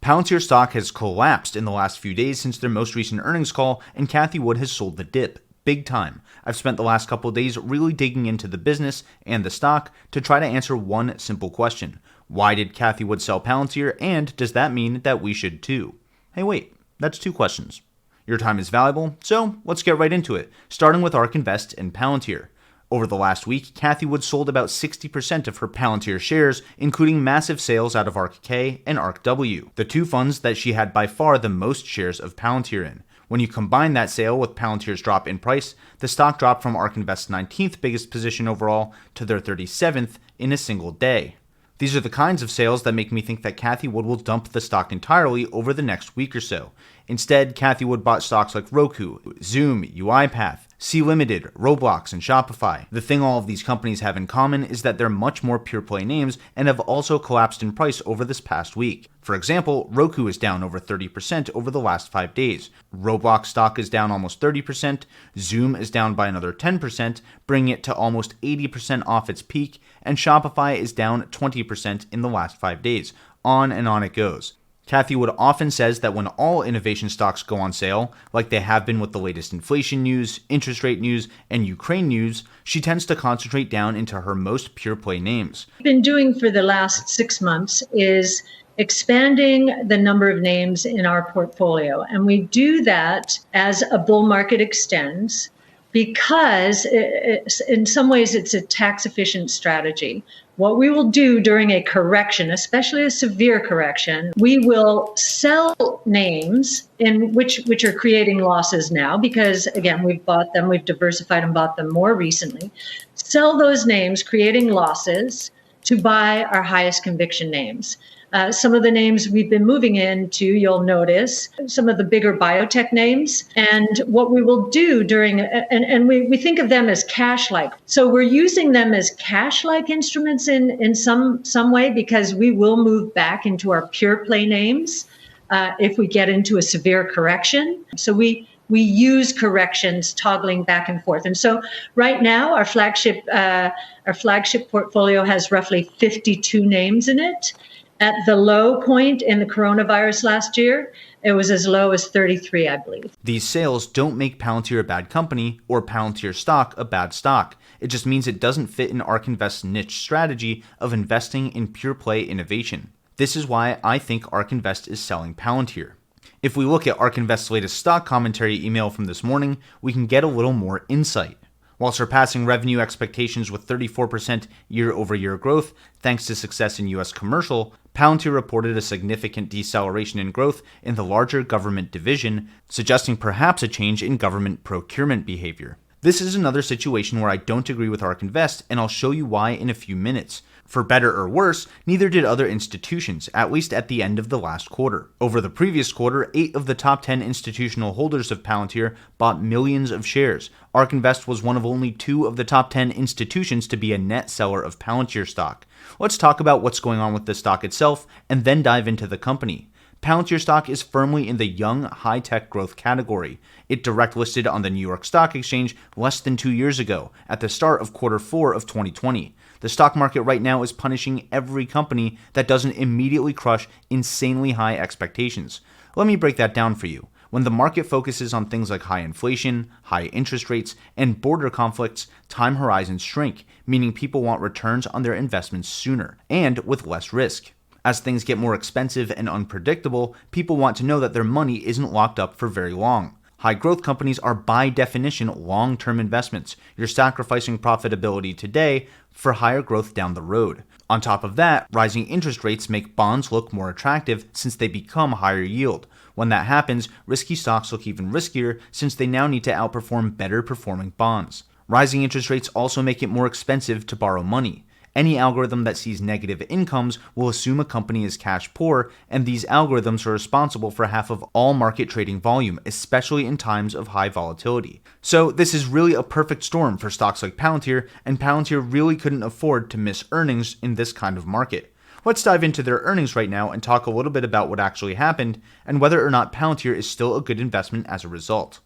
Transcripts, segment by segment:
Palantir stock has collapsed in the last few days since their most recent earnings call, and Cathie Wood has sold the dip. Big time. I've spent the last couple of days really digging into the business and the stock to try to answer one simple question. Why did Cathie Wood sell Palantir, and does that mean that we should too? Hey wait, that's two questions. Your time is valuable, so let's get right into it, starting with ARK Invest and Palantir. Over the last week, Cathie Wood sold about 60% of her Palantir shares, including massive sales out of ARKK and ARKW, the two funds that she had by far the most shares of Palantir in. When you combine that sale with Palantir's drop in price, the stock dropped from ARK Invest's 19th biggest position overall to their 37th in a single day. These are the kinds of sales that make me think that Cathie Wood will dump the stock entirely over the next week or so. Instead, Cathie Wood bought stocks like Roku, Zoom, UiPath, C Limited, Roblox, and Shopify. The thing all of these companies have in common is that they're much more pure-play names and have also collapsed in price over this past week. For example, Roku is down over 30% over the last 5 days. Roblox stock is down almost 30%, Zoom is down by another 10%, bringing it to almost 80% off its peak, and Shopify is down 20% in the last 5 days. On and on it goes. Cathie Wood often says that when all innovation stocks go on sale, like they have been with the latest inflation news, interest rate news, and Ukraine news, she tends to concentrate down into her most pure play names. What we've been doing for the last 6 months is expanding the number of names in our portfolio. And we do that as a bull market extends because in some ways it's a tax efficient strategy. What we will do during a correction, especially a severe correction, we will sell names in which are creating losses now because, again, we've bought them, we've diversified and bought them more recently. Sell those names, creating losses, to buy our highest conviction names. Some of the names we've been moving into, you'll notice, some of the bigger biotech names. And what we will do and we think of them as cash-like. So we're using them as cash-like instruments in some way because we will move back into our pure play names if we get into a severe correction. So we use corrections toggling back and forth. And so right now, our flagship portfolio has roughly 52 names in it. At the low point in the coronavirus last year, it was as low as 33, I believe. These sales don't make Palantir a bad company or Palantir stock a bad stock. It just means it doesn't fit in ARK Invest's niche strategy of investing in pure play innovation. This is why I think ARK Invest is selling Palantir. If we look at ARK Invest's latest stock commentary email from this morning, we can get a little more insight. While surpassing revenue expectations with 34% year-over-year growth thanks to success in U.S. commercial, Palantir reported a significant deceleration in growth in the larger government division, suggesting perhaps a change in government procurement behavior. This is another situation where I don't agree with ARK Invest, and I'll show you why in a few minutes. For better or worse, neither did other institutions, at least at the end of the last quarter. Over the previous quarter, 8 of the top 10 institutional holders of Palantir bought millions of shares. ARK Invest was one of only 2 of the top 10 institutions to be a net seller of Palantir stock. Let's talk about what's going on with the stock itself, and then dive into the company. Palantir stock is firmly in the young, high-tech growth category. It direct listed on the New York Stock Exchange less than 2 years ago, at the start of quarter 4 of 2020. The stock market right now is punishing every company that doesn't immediately crush insanely high expectations. Let me break that down for you. When the market focuses on things like high inflation, high interest rates, and border conflicts, time horizons shrink, meaning people want returns on their investments sooner, and with less risk. As things get more expensive and unpredictable, people want to know that their money isn't locked up for very long. High growth companies are by definition long-term investments. You're sacrificing profitability today for higher growth down the road. On top of that, rising interest rates make bonds look more attractive since they become higher yield. When that happens, risky stocks look even riskier since they now need to outperform better performing bonds. Rising interest rates also make it more expensive to borrow money. Any algorithm that sees negative incomes will assume a company is cash poor, and these algorithms are responsible for half of all market trading volume, especially in times of high volatility. So this is really a perfect storm for stocks like Palantir, and Palantir really couldn't afford to miss earnings in this kind of market. Let's dive into their earnings right now and talk a little bit about what actually happened and whether or not Palantir is still a good investment as a result.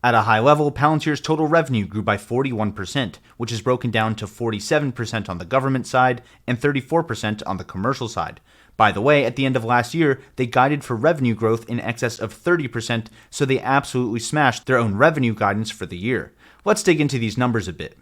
At a high level, Palantir's total revenue grew by 41%, which is broken down to 47% on the government side and 34% on the commercial side. By the way, at the end of last year, they guided for revenue growth in excess of 30%, so they absolutely smashed their own revenue guidance for the year. Let's dig into these numbers a bit.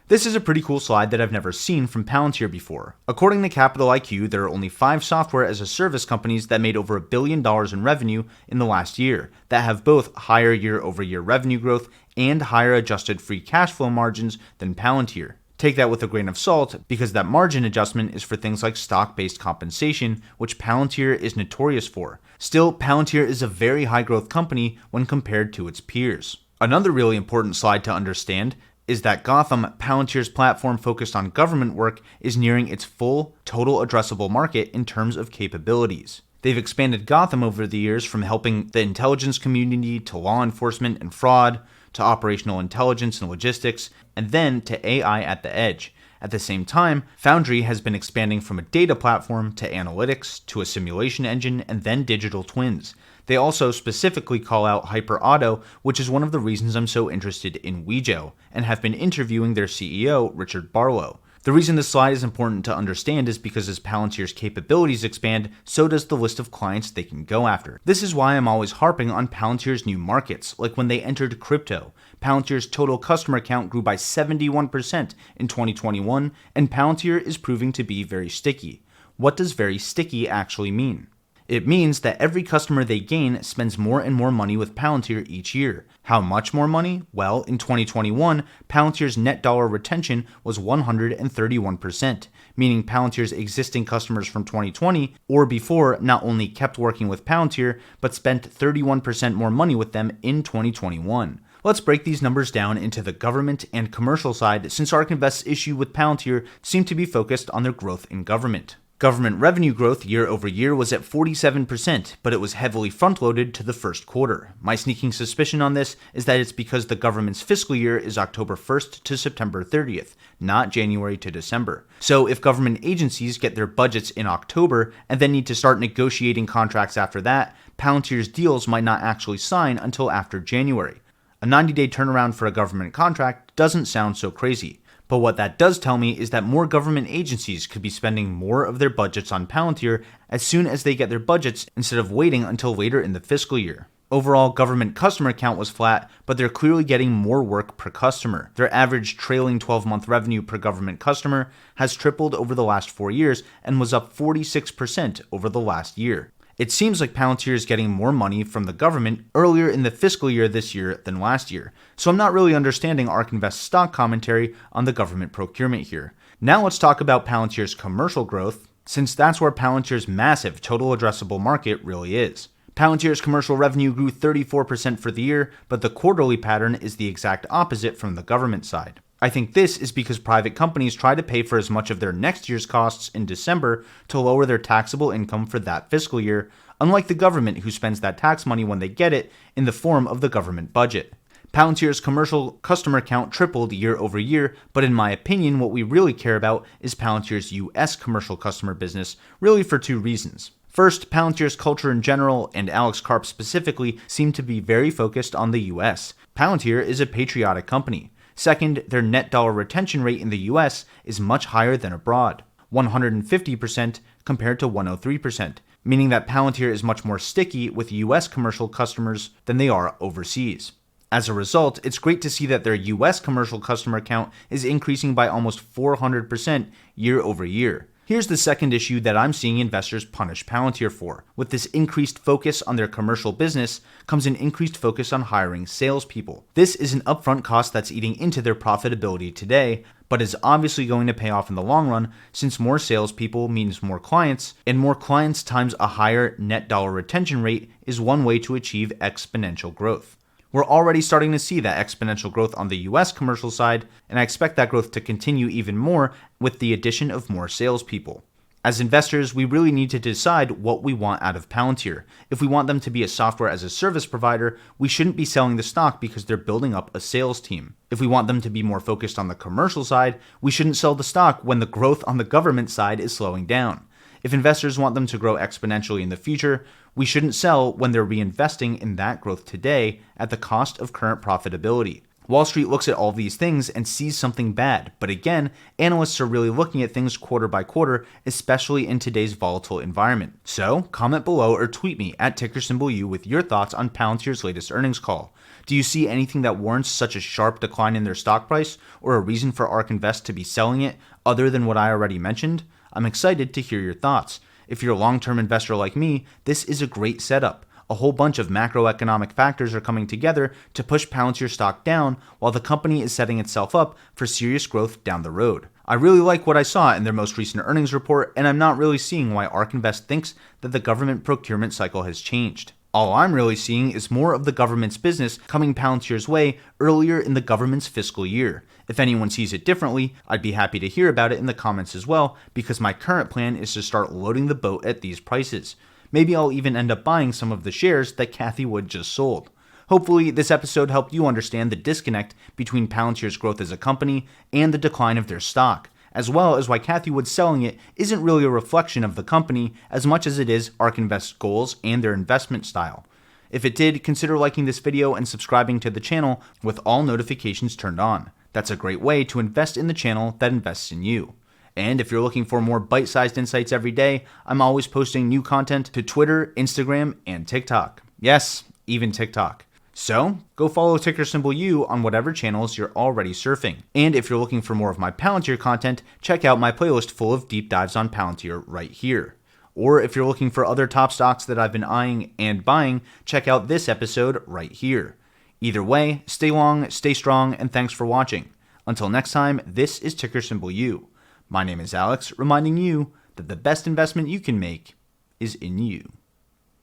This is a pretty cool slide that I've never seen from Palantir before. According to Capital IQ, there are only 5 software as a service companies that made over $1 billion in revenue in the last year, that have both higher year-over-year revenue growth and higher adjusted free cash flow margins than Palantir. Take that with a grain of salt, because that margin adjustment is for things like stock-based compensation, which Palantir is notorious for. Still, Palantir is a very high growth company when compared to its peers. Another really important slide to understand is that Gotham, Palantir's platform focused on government work, is nearing its full total addressable market in terms of capabilities. They've expanded Gotham over the years from helping the intelligence community to law enforcement and fraud, to operational intelligence and logistics, and then to AI at the edge. At the same time, Foundry has been expanding from a data platform to analytics to a simulation engine and then digital twins. They also specifically call out HyperAuto, which is one of the reasons I'm so interested in Wejo, and have been interviewing their CEO, Richard Barlow. The reason this slide is important to understand is because as Palantir's capabilities expand, so does the list of clients they can go after. This is why I'm always harping on Palantir's new markets, like when they entered crypto. Palantir's total customer count grew by 71% in 2021, and Palantir is proving to be very sticky. What does very sticky actually mean? It means that every customer they gain spends more and more money with Palantir each year. How much more money? Well, in 2021, Palantir's net dollar retention was 131%, meaning Palantir's existing customers from 2020 or before not only kept working with Palantir, but spent 31% more money with them in 2021. Let's break these numbers down into the government and commercial side, since ARK Invest's issue with Palantir seemed to be focused on their growth in government. Government revenue growth year over year was at 47%, but it was heavily front-loaded to the first quarter. My sneaking suspicion on this is that it's because the government's fiscal year is October 1st to September 30th, not January to December. So if government agencies get their budgets in October and then need to start negotiating contracts after that, Palantir's deals might not actually sign until after January. A 90-day turnaround for a government contract doesn't sound so crazy. But what that does tell me is that more government agencies could be spending more of their budgets on Palantir as soon as they get their budgets instead of waiting until later in the fiscal year. Overall, government customer count was flat, but they're clearly getting more work per customer. Their average trailing 12-month revenue per government customer has tripled over the last 4 years and was up 46% over the last year. It seems like Palantir is getting more money from the government earlier in the fiscal year this year than last year, so I'm not really understanding ARK Invest's stock commentary on the government procurement here. Now let's talk about Palantir's commercial growth, since that's where Palantir's massive total addressable market really is. Palantir's commercial revenue grew 34% for the year, but the quarterly pattern is the exact opposite from the government side. I think this is because private companies try to pay for as much of their next year's costs in December to lower their taxable income for that fiscal year, unlike the government who spends that tax money when they get it in the form of the government budget. Palantir's commercial customer count tripled year over year, but in my opinion, what we really care about is Palantir's US commercial customer business, really for 2 reasons. First, Palantir's culture in general, and Alex Karp specifically, seem to be very focused on the US. Palantir is a patriotic company. Second, their net dollar retention rate in the US is much higher than abroad, 150% compared to 103%, meaning that Palantir is much more sticky with US commercial customers than they are overseas. As a result, it's great to see that their US commercial customer count is increasing by almost 400% year over year. Here's the second issue that I'm seeing investors punish Palantir for. With this increased focus on their commercial business comes an increased focus on hiring salespeople. This is an upfront cost that's eating into their profitability today, but is obviously going to pay off in the long run, since more salespeople means more clients, and more clients times a higher net dollar retention rate is one way to achieve exponential growth. We're already starting to see that exponential growth on the US commercial side, and I expect that growth to continue even more with the addition of more salespeople. As investors, we really need to decide what we want out of Palantir. If we want them to be a software as a service provider, we shouldn't be selling the stock because they're building up a sales team. If we want them to be more focused on the commercial side, we shouldn't sell the stock when the growth on the government side is slowing down. If investors want them to grow exponentially in the future, we shouldn't sell when they're reinvesting in that growth today at the cost of current profitability. Wall Street looks at all these things and sees something bad, but again, analysts are really looking at things quarter by quarter, especially in today's volatile environment. So, comment below or tweet me at tickersymbol U with your thoughts on Palantir's latest earnings call. Do you see anything that warrants such a sharp decline in their stock price, or a reason for ARK Invest to be selling it other than what I already mentioned? I'm excited to hear your thoughts. If you're a long-term investor like me, this is a great setup. A whole bunch of macroeconomic factors are coming together to push Palantir stock down while the company is setting itself up for serious growth down the road. I really like what I saw in their most recent earnings report, and I'm not really seeing why ARK Invest thinks that the government procurement cycle has changed. All I'm really seeing is more of the government's business coming Palantir's way earlier in the government's fiscal year. If anyone sees it differently, I'd be happy to hear about it in the comments as well, because my current plan is to start loading the boat at these prices. Maybe I'll even end up buying some of the shares that Cathie Wood just sold. Hopefully, this episode helped you understand the disconnect between Palantir's growth as a company and the decline of their stock, as well as why Cathie Wood selling it isn't really a reflection of the company as much as it is ARK Invest's goals and their investment style. If it did, consider liking this video and subscribing to the channel with all notifications turned on. That's a great way to invest in the channel that invests in you. And if you're looking for more bite-sized insights every day, I'm always posting new content to Twitter, Instagram, and TikTok. Yes, even TikTok. So, go follow ticker symbol U on whatever channels you're already surfing. And if you're looking for more of my Palantir content, check out my playlist full of deep dives on Palantir right here. Or if you're looking for other top stocks that I've been eyeing and buying, check out this episode right here. Either way, stay long, stay strong, and thanks for watching. Until next time, this is ticker symbol U. My name is Alex, reminding you that the best investment you can make is in you.